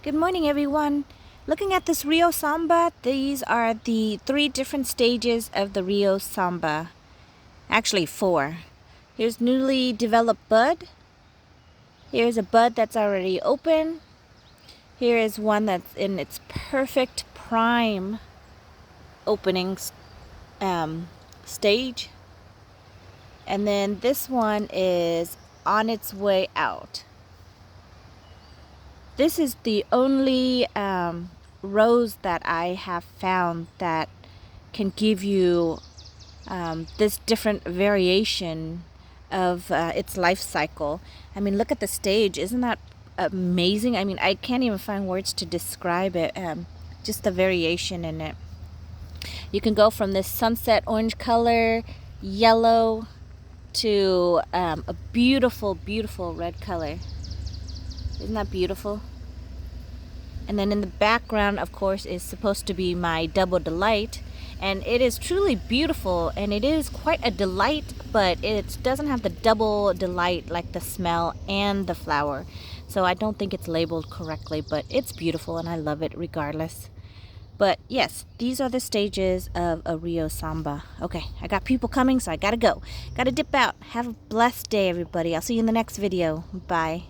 Good morning, everyone. Looking at this Rio Samba, these are the 3 different stages of the Rio Samba. Actually, 4. Here's newly developed bud. Here's a bud that's already open. Here is one that's in its perfect prime opening stage. And then this one is on its way out. This is the only rose that I have found that can give you this different variation of its life cycle. I mean, look at the stage. Isn't that amazing? I mean, I can't even find words to describe it. Just the variation in it. You can go from this sunset orange color, yellow, to a beautiful, beautiful red color. Isn't that beautiful? And then in the background, of course, is supposed to be my double delight. And it is truly beautiful, and it is quite a delight, but it doesn't have the double delight like the smell and the flower. So I don't think it's labeled correctly, but it's beautiful and I love it regardless. But yes, these are the stages of a Rio Samba. Okay, I got people coming, so I gotta go. Gotta dip out. Have a blessed day, everybody. I'll see you in the next video. Bye.